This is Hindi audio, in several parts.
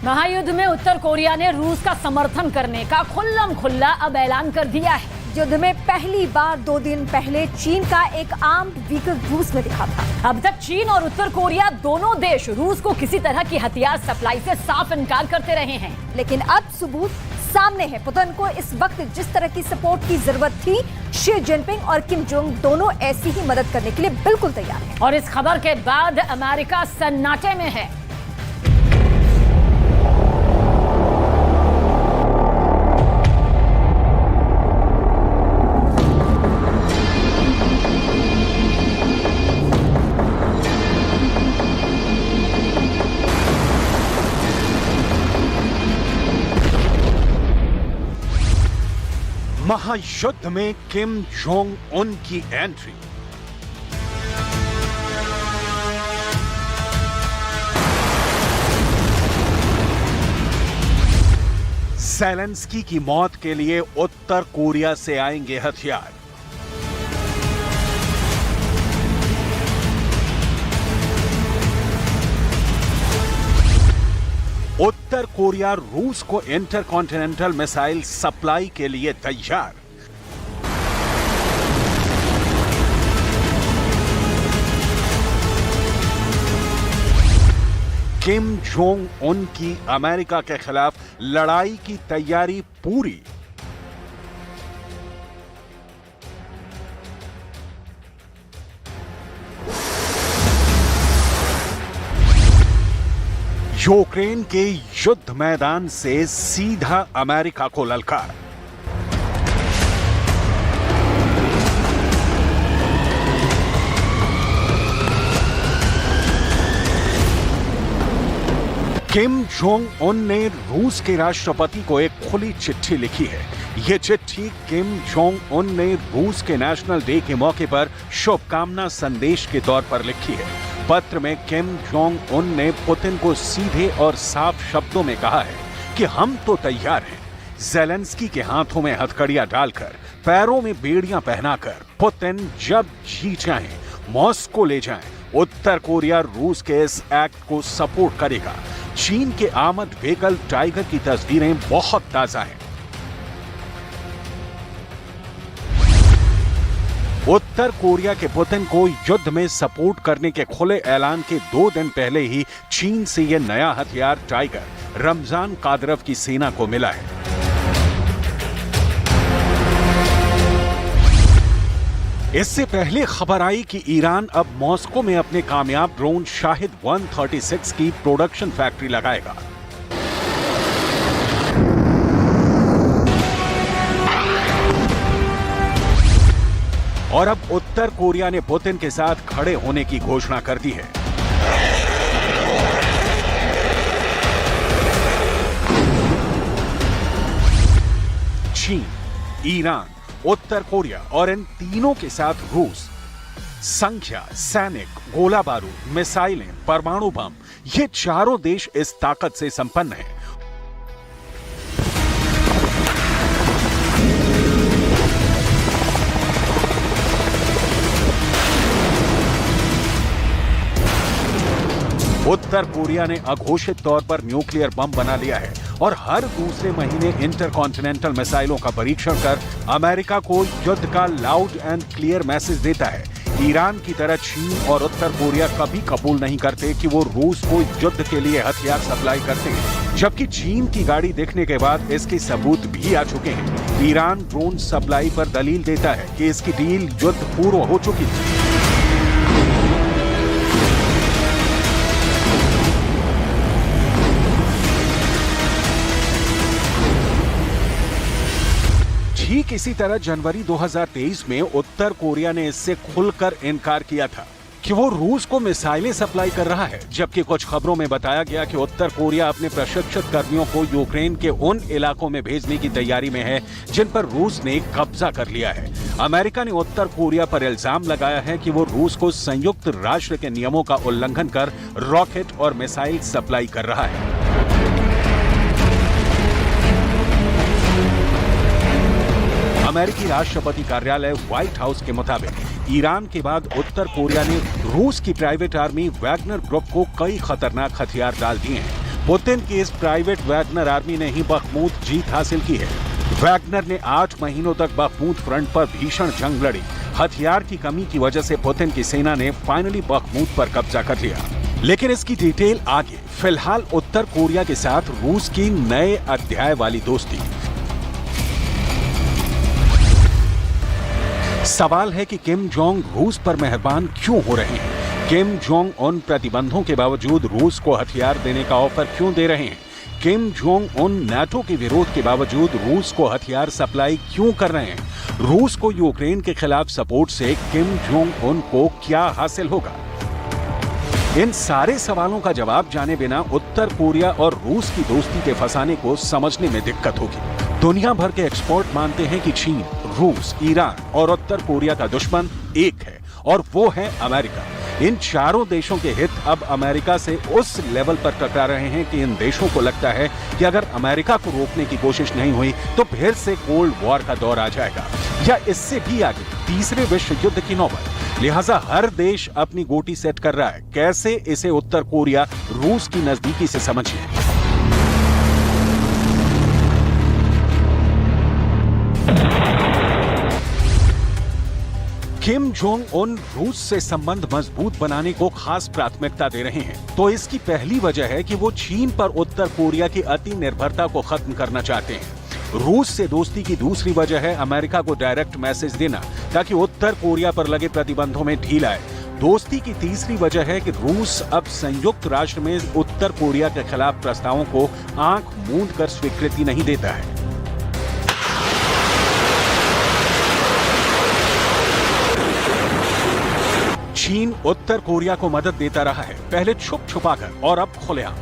महायुद्ध में उत्तर कोरिया ने रूस का समर्थन करने का खुल्लम खुल्ला अब ऐलान कर दिया है। युद्ध में पहली बार 2 दिन पहले चीन का एक आर्म्ड व्हीकल रूस में दिखा था। अब तक चीन और उत्तर कोरिया दोनों देश रूस को किसी तरह की हथियार सप्लाई से साफ इनकार करते रहे हैं, लेकिन अब सबूत सामने है। पुतिन को इस वक्त जिस तरह की सपोर्ट की जरूरत थी, शी जिनपिंग और किम जोंग दोनों ऐसी ही मदद करने के लिए बिल्कुल तैयार हैं। और इस खबर के बाद अमेरिका सन्नाटे में है। महायुद्ध में किम जोंग उन की एंट्री। ज़ेलेंस्की की मौत के लिए उत्तर कोरिया से आएंगे हथियार। उत्तर कोरिया रूस को इंटरकॉन्टिनेंटल मिसाइल सप्लाई के लिए तैयार। किम जोंग उन की अमेरिका के खिलाफ लड़ाई की तैयारी पूरी। यूक्रेन के युद्ध मैदान से सीधा अमेरिका को ललकार। किम जोंग उन ने रूस के राष्ट्रपति को एक खुली चिट्ठी लिखी है। यह चिट्ठी किम जोंग उन ने रूस के नेशनल डे के मौके पर शुभकामना संदेश के तौर पर लिखी है। पत्र में किम जोंग उन ने पुतिन को सीधे और साफ शब्दों में कहा है कि हम तो तैयार हैं। ज़ेलेंस्की के हाथों में हथकड़ियां डालकर, पैरों में बेड़ियां पहनाकर पुतिन जब जी चाहें मॉस्को ले जाएं। उत्तर कोरिया रूस के इस एक्ट को सपोर्ट करेगा। चीन के आर्मर्ड व्हीकल टाइगर की तस्वीरें बहुत ताजा हैं। उत्तर कोरिया के पुतिन को युद्ध में सपोर्ट करने के खुले ऐलान के 2 दिन पहले ही चीन से यह नया हथियार टाइगर रमजान कादिरोव की सेना को मिला है। इससे पहले खबर आई कि ईरान अब मॉस्को में अपने कामयाब ड्रोन शाहिद 136 की प्रोडक्शन फैक्ट्री लगाएगा। और अब उत्तर कोरिया ने पुतिन के साथ खड़े होने की घोषणा कर दी है। चीन, ईरान, उत्तर कोरिया और इन तीनों के साथ रूस संख्या, सैनिक, गोला बारूद, मिसाइलें, परमाणु बम, ये चारों देश इस ताकत से संपन्न हैं। उत्तर कोरिया ने अघोषित तौर पर न्यूक्लियर बम बना लिया है और हर दूसरे महीने इंटरकॉन्टिनेंटल मिसाइलों का परीक्षण कर अमेरिका को युद्ध का लाउड एंड क्लियर मैसेज देता है। ईरान की तरह चीन और उत्तर कोरिया कभी कबूल नहीं करते कि वो रूस को युद्ध के लिए हथियार सप्लाई करते हैं, जबकि चीन की गाड़ी देखने के बाद इसके सबूत भी आ चुके हैं। ईरान ड्रोन सप्लाई पर दलील देता है कि इसकी डील युद्ध पूर्व हो चुकी थी। ठीक इसी तरह जनवरी 2023 में उत्तर कोरिया ने इससे खुलकर इनकार किया था कि वो रूस को मिसाइलें सप्लाई कर रहा है, जबकि कुछ खबरों में बताया गया कि उत्तर कोरिया अपने प्रशिक्षित कर्मियों को यूक्रेन के उन इलाकों में भेजने की तैयारी में है जिन पर रूस ने कब्जा कर लिया है। अमेरिका ने उत्तर कोरिया पर इल्जाम लगाया है कि वो रूस को संयुक्त राष्ट्र के नियमों का उल्लंघन कर रॉकेट और मिसाइल सप्लाई कर रहा है। अमेरिकी राष्ट्रपति कार्यालय व्हाइट हाउस के मुताबिक ईरान के बाद उत्तर कोरिया ने रूस की प्राइवेट आर्मी वैगनर ग्रुप को कई खतरनाक हथियार डाल दिए हैं। पुतिन की इस प्राइवेट वैगनर आर्मी ने ही बखमूत जीत हासिल की है। वैगनर ने 8 महीनों तक बखमूत फ्रंट पर भीषण जंग लड़ी। हथियार की कमी की वजह से पुतिन की सेना ने फाइनली बखमूत पर कब्जा कर लिया। लेकिन इसकी डिटेल आगे। फिलहाल उत्तर कोरिया के साथ रूस की नए अध्याय वाली दोस्ती। सवाल है कि किम जोंग रूस पर मेहरबान क्यों हो रहे हैं? किम जोंग उन प्रतिबंधों के बावजूद रूस को हथियार देने का ऑफर क्यों दे रहे हैं? किम जोंग उन नाटो के विरोध के बावजूद रूस को हथियार सप्लाई क्यों कर रहे हैं? रूस को यूक्रेन के खिलाफ सपोर्ट से किम जोंग उन को क्या हासिल होगा? इन सारे सवालों का जवाब जाने बिना उत्तर कोरिया और रूस की दोस्ती के फसाने को समझने में दिक्कत होगी। दुनिया भर के एक्सपर्ट मानते हैं कि चीन, रूस, ईरान और उत्तर कोरिया का दुश्मन एक है और वो है अमेरिका। इन चारों देशों के हित अब अमेरिका से उस लेवल पर टकरा रहे हैं कि इन देशों को लगता है कि अगर अमेरिका को रोकने की कोशिश नहीं हुई तो फिर से कोल्ड वॉर का दौर आ जाएगा या इससे भी आगे तीसरे विश्व युद्ध की नौबत। लिहाजा हर देश अपनी गोटी सेट कर रहा है। कैसे इसे उत्तर कोरिया रूस की नजदीकी से समझिए। किम जोंग उन रूस से संबंध मजबूत बनाने को खास प्राथमिकता दे रहे हैं, तो इसकी पहली वजह है कि वो चीन पर उत्तर कोरिया की अति निर्भरता को खत्म करना चाहते हैं। रूस से दोस्ती की दूसरी वजह है अमेरिका को डायरेक्ट मैसेज देना ताकि उत्तर कोरिया पर लगे प्रतिबंधों में ढील आए। दोस्ती की तीसरी वजह है कि रूस अब संयुक्त राष्ट्र में उत्तर कोरिया के खिलाफ प्रस्तावों को आंख मूंद कर स्वीकृति नहीं देता है। चीन उत्तर कोरिया को मदद देता रहा है, पहले छुप छुपाकर और अब खुलेआम।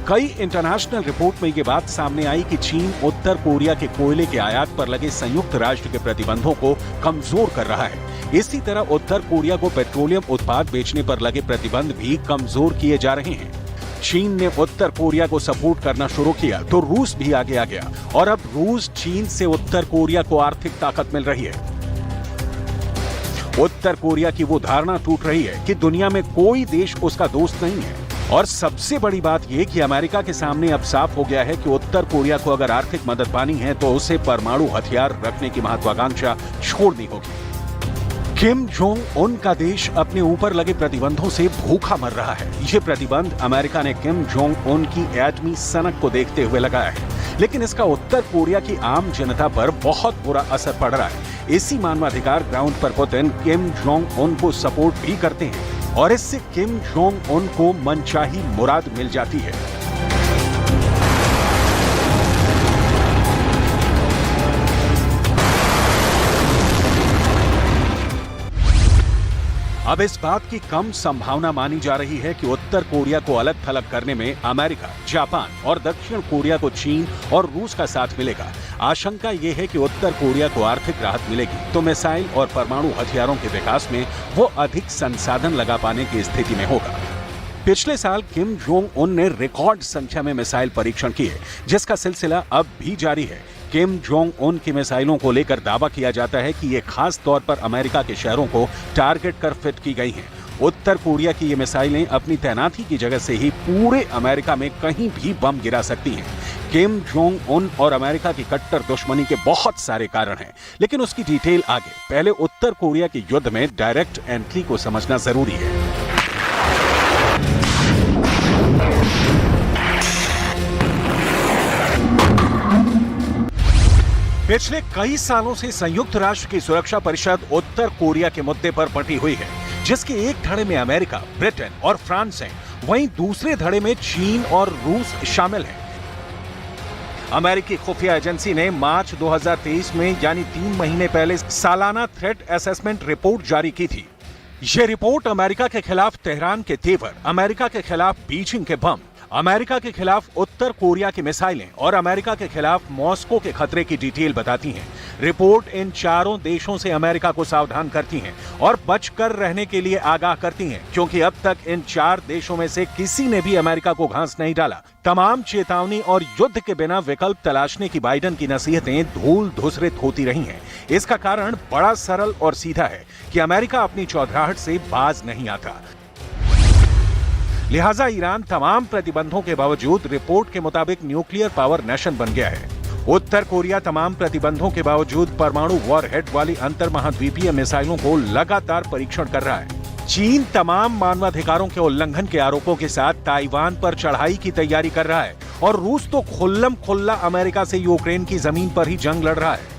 कई इंटरनेशनल रिपोर्ट में ये बात सामने आई कि चीन उत्तर कोरिया के कोयले के आयात पर लगे संयुक्त राष्ट्र के प्रतिबंधों को कमजोर कर रहा है। इसी तरह उत्तर कोरिया को पेट्रोलियम उत्पाद बेचने पर लगे प्रतिबंध भी कमजोर किए जा रहे हैं। चीन ने उत्तर कोरिया को सपोर्ट करना शुरू किया तो रूस भी आगे आ गया और अब रूस चीन से उत्तर कोरिया को आर्थिक ताकत मिल रही है। उत्तर कोरिया की वो धारणा टूट रही है कि दुनिया में कोई देश उसका दोस्त नहीं है। और सबसे बड़ी बात यह कि अमेरिका के सामने अब साफ हो गया है कि उत्तर कोरिया को अगर आर्थिक मदद पानी है तो उसे परमाणु हथियार रखने की महत्वाकांक्षा छोड़नी होगी। किम जोंग उन का देश अपने ऊपर लगे प्रतिबंधों से भूखा मर रहा है। ये प्रतिबंध अमेरिका ने किम जोंग उन की एटमी सनक को देखते हुए लगाया है, लेकिन इसका उत्तर कोरिया की आम जनता पर बहुत बुरा असर पड़ रहा है। इसी मानवाधिकार ग्राउंड पर पुतिन किम जोंग उन को सपोर्ट भी करते हैं और इससे किम जोंग उन को मनचाही मुराद मिल जाती है। अब इस बात की कम संभावना मानी जा रही है कि उत्तर कोरिया को अलग थलग करने में अमेरिका, जापान और दक्षिण कोरिया को चीन और रूस का साथ मिलेगा। आशंका यह है कि उत्तर कोरिया को आर्थिक राहत मिलेगी तो मिसाइल और परमाणु हथियारों के विकास में वो अधिक संसाधन लगा पाने की स्थिति में होगा। पिछले साल किम जोंग उन ने रिकॉर्ड संख्या में मिसाइल परीक्षण किए, जिसका सिलसिला अब भी जारी है। किम जोंग उन की मिसाइलों को लेकर दावा किया जाता है कि ये खास तौर पर अमेरिका के शहरों को टारगेट कर फिट की गई हैं। उत्तर कोरिया की ये मिसाइलें अपनी तैनाती की जगह से ही पूरे अमेरिका में कहीं भी बम गिरा सकती हैं। किम जोंग उन और अमेरिका की कट्टर दुश्मनी के बहुत सारे कारण हैं, लेकिन उसकी डिटेल आगे। पहले उत्तर कोरिया के युद्ध में डायरेक्ट एंट्री को समझना जरूरी है। पिछले कई सालों से संयुक्त राष्ट्र की सुरक्षा परिषद उत्तर कोरिया के मुद्दे पर बंटी हुई है, जिसके एक धड़े में अमेरिका, ब्रिटेन और फ्रांस हैं, वहीं दूसरे धड़े में चीन और रूस शामिल हैं। अमेरिकी खुफिया एजेंसी ने मार्च 2023 में यानी 3 महीने पहले सालाना थ्रेट असेसमेंट रिपोर्ट जारी की थी। यह रिपोर्ट अमेरिका के खिलाफ तेहरान के तेवर, अमेरिका के खिलाफ बीजिंग के बम, अमेरिका के खिलाफ उत्तर कोरिया की मिसाइलें और अमेरिका के खिलाफ मॉस्को के खतरे की डिटेल बताती हैं। रिपोर्ट इन चारों देशों से अमेरिका को सावधान करती हैं और बचकर रहने के लिए आगाह करती हैं, क्योंकि अब तक इन 4 देशों में से किसी ने भी अमेरिका को घास नहीं डाला। तमाम चेतावनी और युद्ध के बिना विकल्प तलाशने की बाइडेन की नसीहतें धूल धूसरित होती रही हैं। इसका कारण बड़ा सरल और सीधा है कि अमेरिका अपनी चौधराहट से बाज नहीं आता। लिहाजा ईरान तमाम प्रतिबंधों के बावजूद रिपोर्ट के मुताबिक न्यूक्लियर पावर नेशन बन गया है। उत्तर कोरिया तमाम प्रतिबंधों के बावजूद परमाणु वॉरहेड वाली अंतर महाद्वीपीय मिसाइलों को लगातार परीक्षण कर रहा है। चीन तमाम मानवाधिकारों के उल्लंघन के आरोपों के साथ ताइवान पर चढ़ाई की तैयारी कर रहा है और रूस तो खुल्लम खुल्ला अमेरिका से यूक्रेन की जमीन पर ही जंग लड़ रहा है।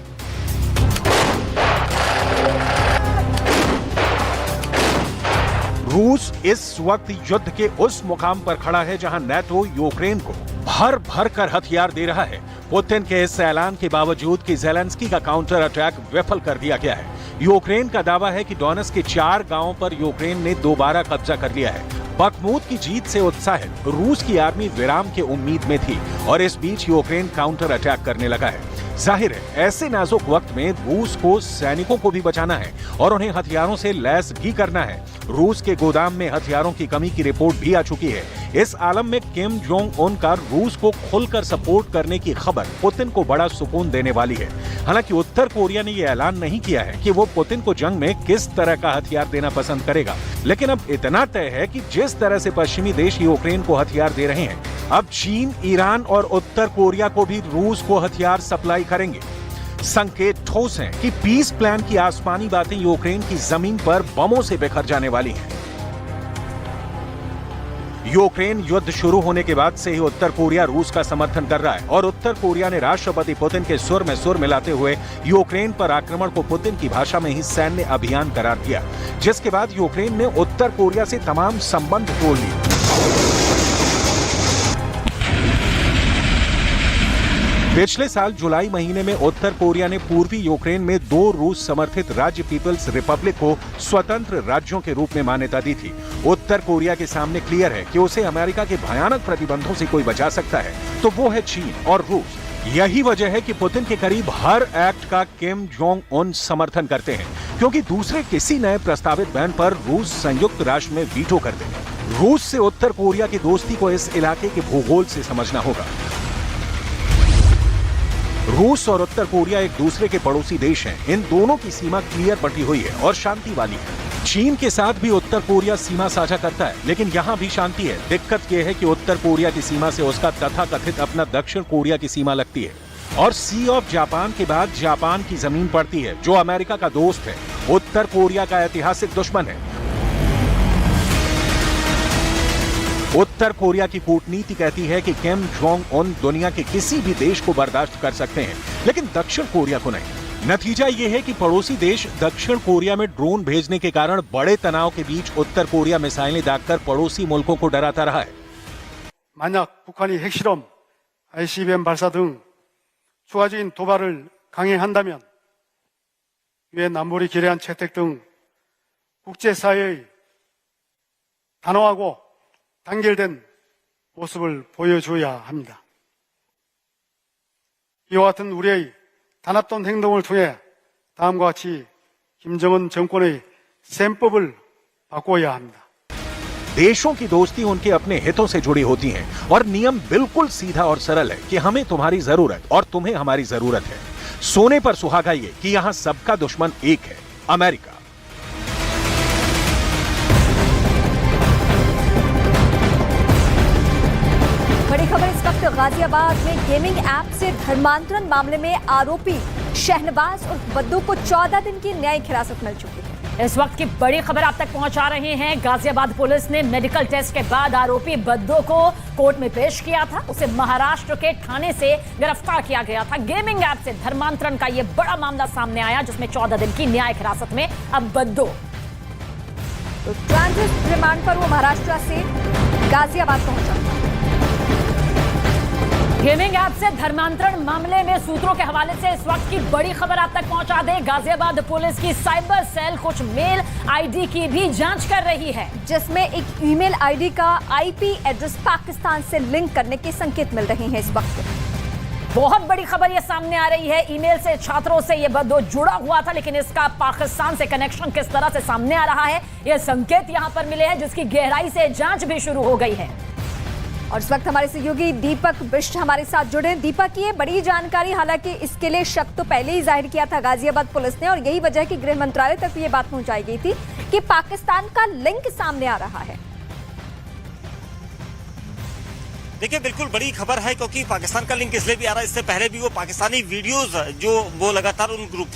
रूस इस वक्त युद्ध के उस मुकाम पर खड़ा है जहां नाटो यूक्रेन को भर भर कर हथियार दे रहा है। पुतिन के इस ऐलान के बावजूद कि ज़ेलेंस्की का काउंटर अटैक विफल कर दिया गया है। यूक्रेन का दावा है कि डोनेट्स्क के 4 गांवों पर यूक्रेन ने दोबारा कब्जा कर लिया है। बखमूत की जीत से उत्साहित रूस की आर्मी विराम के उम्मीद में थी और इस बीच यूक्रेन काउंटर अटैक करने लगा है। जाहिर है ऐसे नाजुक वक्त में रूस को सैनिकों को भी बचाना है और उन्हें हथियारों से लैस भी करना है। रूस के गोदाम में हथियारों की कमी की रिपोर्ट भी आ चुकी है। इस आलम में किम जोंग उन का रूस को खुलकर सपोर्ट करने की खबर पुतिन को बड़ा सुकून देने वाली है। हालांकि उत्तर कोरिया ने यह ऐलान नहीं किया है कि वो पुतिन को जंग में किस तरह का हथियार देना पसंद करेगा, लेकिन अब इतना तय है कि जिस तरह से पश्चिमी देश यूक्रेन को हथियार दे रहे हैं, अब चीन, ईरान और उत्तर कोरिया को भी रूस को हथियार सप्लाई करेंगे। संकेत ठोस हैं कि पीस प्लान की आसमानी बातें यूक्रेन की जमीन पर बमों से बिखर जाने वाली हैं। यूक्रेन युद्ध शुरू होने के बाद से ही उत्तर कोरिया रूस का समर्थन कर रहा है और उत्तर कोरिया ने राष्ट्रपति पुतिन के सुर में सुर मिलाते हुए यूक्रेन पर आक्रमण को पुतिन की भाषा में ही सैन्य अभियान करार दिया, जिसके बाद यूक्रेन ने उत्तर कोरिया से तमाम संबंध तोड़ लिए। पिछले साल जुलाई महीने में उत्तर कोरिया ने पूर्वी यूक्रेन में 2 रूस समर्थित राज्य पीपल्स रिपब्लिक को स्वतंत्र राज्यों के रूप में मान्यता दी थी। उत्तर कोरिया के सामने क्लियर है कि उसे अमेरिका के भयानक प्रतिबंधों से कोई बचा सकता है तो वो है चीन और रूस। यही वजह है कि पुतिन के करीब हर एक्ट का किम जोंग उन समर्थन करते हैं, क्योंकि दूसरे किसी नए प्रस्तावित बैन पर रूस संयुक्त राष्ट्र में वीटो कर देंगे। रूस से उत्तर कोरिया की दोस्ती को इस इलाके के भूगोल से समझना होगा। रूस और उत्तर कोरिया एक दूसरे के पड़ोसी देश हैं। इन दोनों की सीमा क्लियर बटी हुई है और शांति वाली है। चीन के साथ भी उत्तर कोरिया सीमा साझा करता है, लेकिन यहाँ भी शांति है। दिक्कत यह है कि उत्तर कोरिया की सीमा से उसका तथाकथित अपना दक्षिण कोरिया की सीमा लगती है और सी ऑफ जापान के बाद जापान की जमीन पड़ती है, जो अमेरिका का दोस्त है, उत्तर कोरिया का ऐतिहासिक दुश्मन है। उत्तर कोरिया की कूटनीति कहती है कि किम जोंग उन दुनिया के किसी भी देश को बर्दाश्त कर सकते हैं, लेकिन दक्षिण कोरिया को नहीं। नतीजा ये है कि पड़ोसी देश दक्षिण कोरिया में ड्रोन भेजने के कारण बड़े तनाव के बीच उत्तर कोरिया मिसाइलें दागकर पड़ोसी मुल्कों को डराता रहा है। 만약 북한이 핵실험, ICBM 발사 등 추가적인 도발을 강행한다면 유엔 안보리 결의안 채택 등 국제사회의 단호하고 단결된 모습을 보여줘야 합니다. 이와 같은 우리의 단합된 행동을 통해 다음과 같이 김정은 정권의 셈법을 바꿔야 합니다. देशों की दोस्ती उनके अपने हितों से जुड़ी होती है और नियम बिल्कुल सीधा और सरल है कि हमें तुम्हारी जरूरत और तुम्हें हमारी जरूरत है। सोने पर सुहागा ये कि यहाँ सबका दुश्मन एक है, अमेरिका। बड़ी खबर इस वक्त गाजियाबाद में गेमिंग ऐप से धर्मांतरण मामले में आरोपी शहनवाज और बद्दू को 14 दिन की न्यायिक हिरासत मिल चुकी है। इस वक्त की बड़ी खबर आप तक पहुंचा रहे हैं। गाजियाबाद पुलिस ने मेडिकल टेस्ट के बाद आरोपी बद्दू को कोर्ट में पेश किया था। उसे महाराष्ट्र के ठाणे से गिरफ्तार किया गया था। गेमिंग ऐप से धर्मांतरण का यह बड़ा मामला सामने आया, जिसमें 14 दिन की न्यायिक हिरासत में अब बद्दू। तो ट्रांजिट रिमांड पर वो महाराष्ट्र से गाजियाबाद पहुंचा। गेमिंग ऐप से धर्मांतरण मामले में सूत्रों के हवाले से इस वक्त की बड़ी खबर आप तक पहुंचा दे। गाजियाबाद पुलिस की साइबर सेल कुछ मेल आईडी की भी जांच कर रही है, जिसमें एक ईमेल आईडी का आईपी एड्रेस पाकिस्तान से लिंक करने के संकेत मिल रहे हैं। इस वक्त बहुत बड़ी खबर ये सामने आ रही है। ईमेल से छात्रों से ये बद्दू जुड़ा हुआ था, लेकिन इसका पाकिस्तान से कनेक्शन किस तरह से सामने आ रहा है, ये संकेत यहां पर मिले हैं, जिसकी गहराई से जांच भी शुरू हो गई है। और इस वक्त हमारे सहयोगी दीपक बिष्ट हमारे साथ जुड़े हैं। दीपक, ये बड़ी जानकारी, हालांकि इसके लिए शक तो पहले ही जाहिर किया था गाजियाबाद पुलिस ने, और यही वजह कि गृह मंत्रालय तक ये बात पहुंचाई गई थी कि पाकिस्तान का लिंक सामने आ रहा है। देखिए बिल्कुल बड़ी खबर है, क्योंकि पाकिस्तान का लिंक इसलिए भी आ रहा है, इससे पहले भी वो पाकिस्तानी वीडियोस जो वो लगातार उन ग्रुप